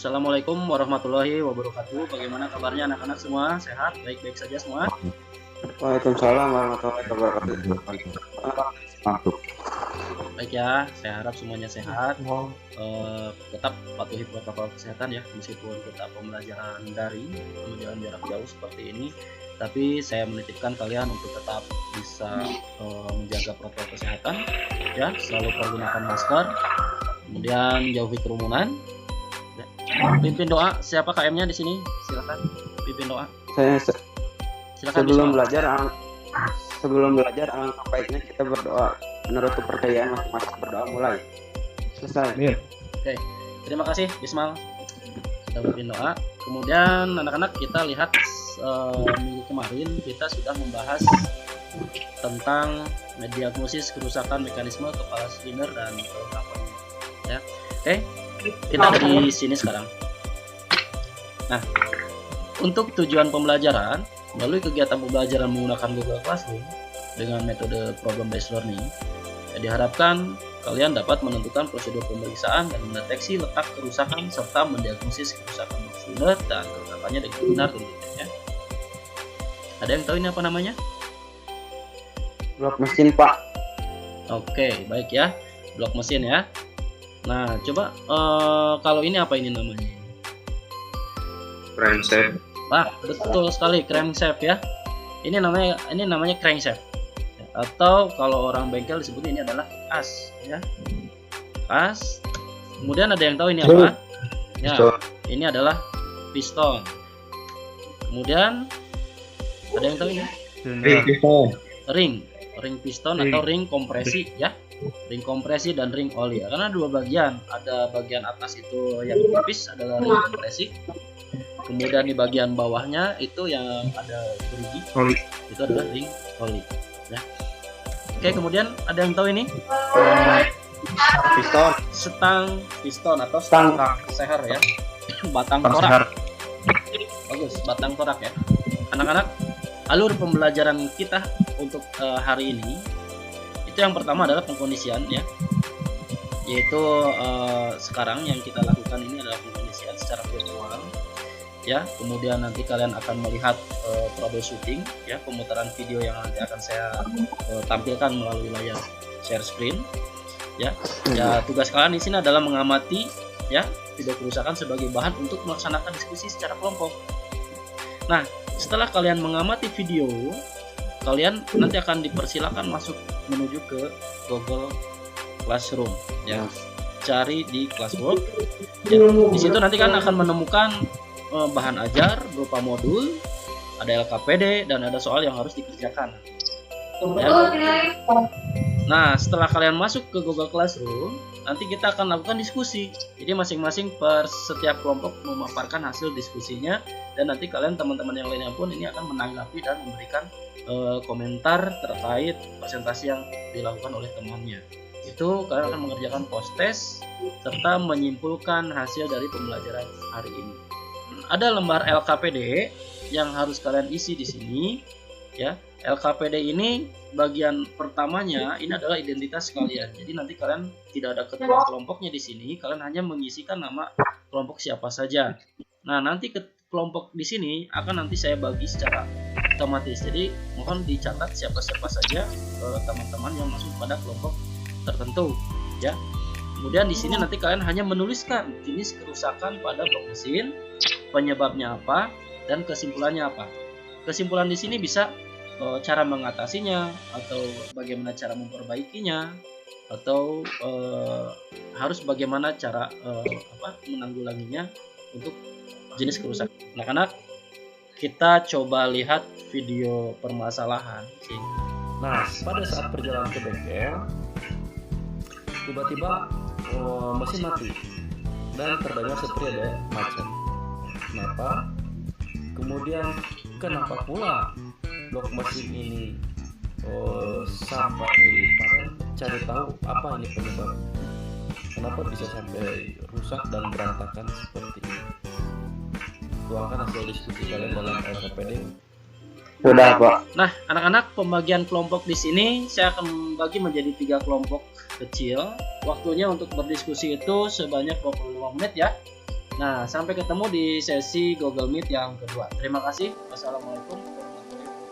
Assalamualaikum warahmatullahi wabarakatuh. Bagaimana kabarnya anak-anak semua? Sehat? Baik-baik saja semua? Waalaikumsalam warahmatullahi wabarakatuh. Baik ya, saya harap semuanya sehat. Tetap patuhi protokol kesehatan ya, meskipun kita pembelajaran daring, pembelajaran jarak jauh seperti ini. Tapi saya menitipkan kalian untuk tetap bisa menjaga protokol kesehatan ya, selalu pergunakan masker, kemudian jauhi kerumunan. Pimpin doa, siapa KM-nya di sini? Silakan pimpin doa. Silakan. Sebelum belajar alangkah baiknya kita berdoa. Menurut kepercayaan masing-masing berdoa mulai. Selesai. Oke, terima kasih Bismal sudah pimpin doa. Kemudian anak-anak kita lihat minggu kemarin kita sudah membahas tentang diagnosis kerusakan mekanisme kepala silinder dan kelengkapannya. Ya, oke. Kita di sini sekarang. Nah, untuk tujuan pembelajaran melalui kegiatan pembelajaran menggunakan Google Classroom dengan metode problem based learning, diharapkan kalian dapat menentukan prosedur pemeriksaan dan mendeteksi letak kerusakan serta mendiagnosis kerusakan silinder dan kelengkapannya dengan benar tentunya. Ada yang tahu ini apa namanya? Blok mesin, Pak. Oke, baik ya. Blok mesin ya. Nah, coba kalau ini apa ini namanya? Crankshaft. Betul sekali, crankshaft ya. Ini namanya crankshaft. Atau kalau orang bengkel disebutnya ini adalah as ya. As. Kemudian ada yang tahu ini apa? Ya, ini adalah piston. Kemudian ada yang tahu ini? Ring piston atau ring kompresi ya. Ring kompresi dan ring oli ya. Karena dua bagian, ada bagian atas itu yang tipis adalah ring kompresi, kemudian di bagian bawahnya itu yang ada gerigi oli, itu adalah ring oli ya. Oke, kemudian ada yang tahu ini? Piston atau stang seher ya. Batang torak. Bagus, batang torak ya. Anak-anak, alur pembelajaran kita untuk hari ini itu yang pertama adalah pengkondisian ya, yaitu sekarang yang kita lakukan ini adalah pengkondisian secara virtual ya. Kemudian nanti kalian akan melihat troubleshooting ya, pemutaran video yang nanti akan saya tampilkan melalui layar share screen ya. Tugas kalian di sini adalah mengamati ya video kerusakan sebagai bahan untuk melaksanakan diskusi secara kelompok. Nah, setelah kalian mengamati video, kalian nanti akan dipersilakan masuk menuju ke Google Classroom ya. Cari di Classwork ya. Di situ nanti kan akan menemukan bahan ajar berupa modul, ada LKPD dan ada soal yang harus dikerjakan ya. Nah, setelah kalian masuk ke Google Classroom, nanti kita akan lakukan diskusi. Jadi masing-masing per setiap kelompok memaparkan hasil diskusinya, dan nanti kalian teman-teman yang lainnya pun ini akan menanggapi dan memberikan komentar terkait presentasi yang dilakukan oleh temannya. Itu kalian akan mengerjakan post test serta menyimpulkan hasil dari pembelajaran hari ini. Ada lembar LKPD yang harus kalian isi di sini ya. LKPD ini bagian pertamanya ini adalah identitas kalian. Jadi nanti kalian tidak ada ketua kelompoknya di sini, kalian hanya mengisikan nama kelompok siapa saja. Nah, nanti ke kelompok di sini akan nanti saya bagi secara otomatis. Jadi mohon dicatat siapa-siapa saja teman-teman yang masuk pada kelompok tertentu ya. Kemudian di sini nanti kalian hanya menuliskan jenis kerusakan pada blok mesin, penyebabnya apa, dan kesimpulannya apa. Kesimpulan di sini bisa cara mengatasinya, atau bagaimana cara memperbaikinya, atau harus bagaimana cara menanggulanginya untuk jenis kerusakan. Anak-anak, kita coba lihat video permasalahan. Nah, pada saat perjalanan ke bengkel, tiba-tiba mesin mati dan terdengar seperti ada macet. Kenapa? Kemudian kenapa pula blok mesin ini sampai padam? Cari tahu apa ini penyebab. Kenapa bisa sampai rusak dan berantakan seperti ini? Tuangkan hasil diskusi kalian dalam LKPD. Sudah, Pak. Nah, anak-anak, pembagian kelompok di sini saya akan bagi menjadi 3 kelompok kecil. Waktunya untuk berdiskusi itu sebanyak 25 menit ya. Nah, sampai ketemu di sesi Google Meet yang kedua. Terima kasih. Wassalamualaikum warahmatullahi wabarakatuh.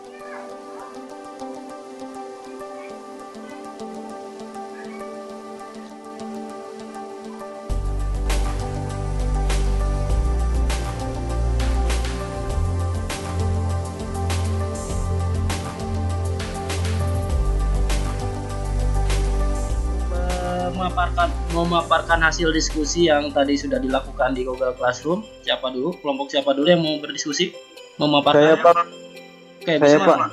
Memaparkan hasil diskusi yang tadi sudah dilakukan di Google Classroom. Siapa dulu? Kelompok siapa dulu yang mau berdiskusi? Memaparkan. Saya Pak. Oke, Saya Bismal. Pak.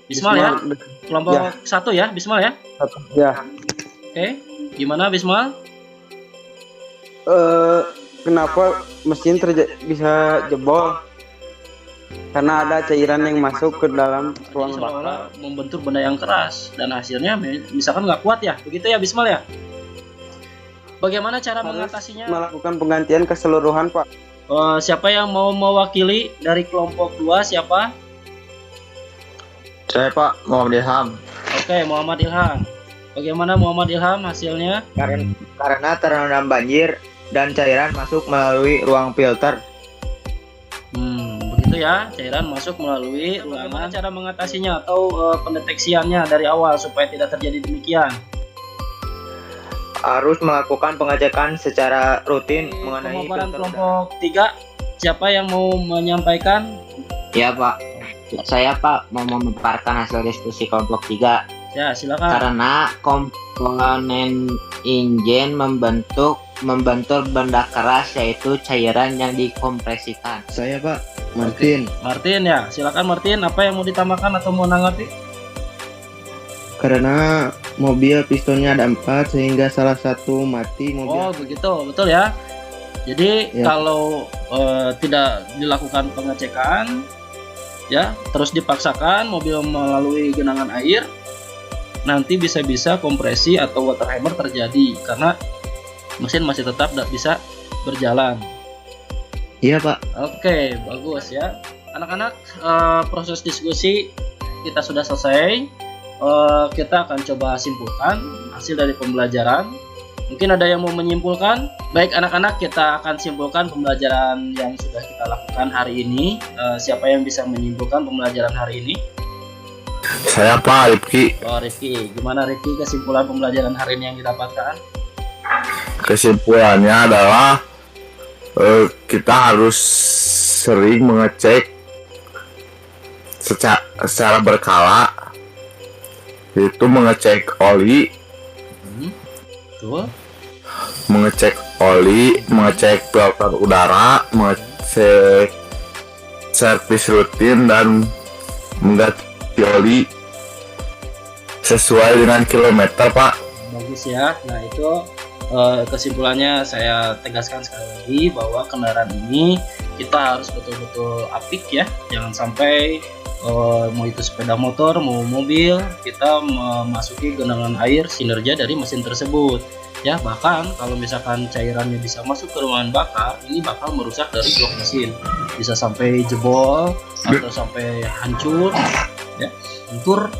Bismal ya. Kelompok Ya. 1 ya, Bismal ya. Ya. Oke, gimana Bismal? Kenapa mesin bisa jebol? Karena ada cairan yang masuk ke dalam ruang bakar. Seolah-olah membentur benda yang keras dan hasilnya misalkan nggak kuat ya. Begitu ya Bismal ya. Bagaimana cara Harus mengatasinya? melakukan penggantian keseluruhan, Pak. Siapa yang mau mewakili dari kelompok 2? Siapa? Saya Pak Muhammad Ilham. Oke, Muhammad Ilham. Bagaimana Muhammad Ilham hasilnya? Karena terendam banjir dan cairan masuk melalui ruang filter. Begitu ya, cairan masuk melalui ruangan. Bagaimana cara mengatasinya atau pendeteksiannya dari awal supaya tidak terjadi demikian? Harus melakukan pengecekan secara rutin mengenai Pemaparan filter kelompok 3, siapa yang mau menyampaikan? Ya Pak, saya Pak mau memaparkan hasil diskusi kelompok 3. Ya, silakan. Karena komponen injen membentur benda keras yaitu cairan yang dikompresikan. Saya Pak Martin. Martin ya, silakan Martin. Apa yang mau ditambahkan atau mau menanggapi? Karena mobil pistonnya ada 4 sehingga salah satu mati mobil. Oh begitu, betul ya. Jadi Ya. kalau tidak dilakukan pengecekan, ya terus dipaksakan mobil melalui genangan air, nanti bisa-bisa kompresi atau water hammer terjadi karena mesin masih tetap tidak bisa berjalan. Iya Pak. Oke, bagus ya. Anak-anak, proses diskusi kita sudah selesai. Kita akan coba simpulkan hasil dari pembelajaran. Mungkin ada yang mau menyimpulkan? Baik anak-anak, kita akan simpulkan pembelajaran yang sudah kita lakukan hari ini. Siapa yang bisa menyimpulkan pembelajaran hari ini? Saya Pak Rifki. Oh Rifki, gimana Rifki kesimpulan pembelajaran hari ini yang didapatkan? Kesimpulannya adalah kita harus sering mengecek secara berkala, yaitu mengecek oli, Betul. mengecek filter udara, mengecek servis rutin dan mengganti oli sesuai dengan kilometer Pak. Bagus ya. Nah itu kesimpulannya saya tegaskan sekali lagi bahwa kendaraan ini kita harus betul-betul apik ya, jangan sampai mau itu sepeda motor mau mobil kita memasuki genangan air kinerja dari mesin tersebut ya. Bahkan kalau misalkan cairannya bisa masuk ke ruangan bakar, ini bakal merusak dari blok mesin, bisa sampai jebol atau sampai hancur ya, lentur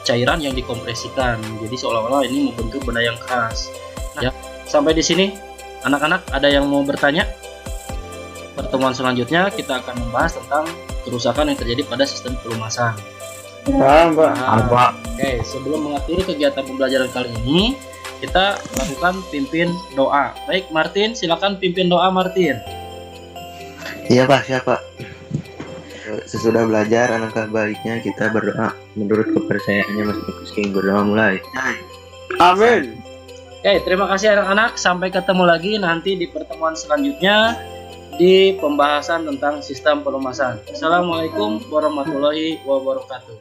cairan yang dikompresikan, jadi seolah-olah ini membentuk benda yang keras. Ya, sampai di sini anak-anak ada yang mau bertanya? Pertemuan selanjutnya kita akan membahas tentang kerusakan yang terjadi pada sistem pelumasan. Paham, Pak. Pak. Oke, sebelum mengakhiri kegiatan pembelajaran kali ini, kita lakukan pimpin doa. Baik, Martin, silakan pimpin doa Martin. Iya Pak, siapa? Sesudah belajar, alangkah baiknya kita berdoa menurut kepercayaannya masing-masing. Berdoa mulai. Amin. Oke, terima kasih anak-anak. Sampai ketemu lagi nanti di pertemuan selanjutnya di pembahasan tentang sistem pelumasan. Assalamualaikum warahmatullahi wabarakatuh.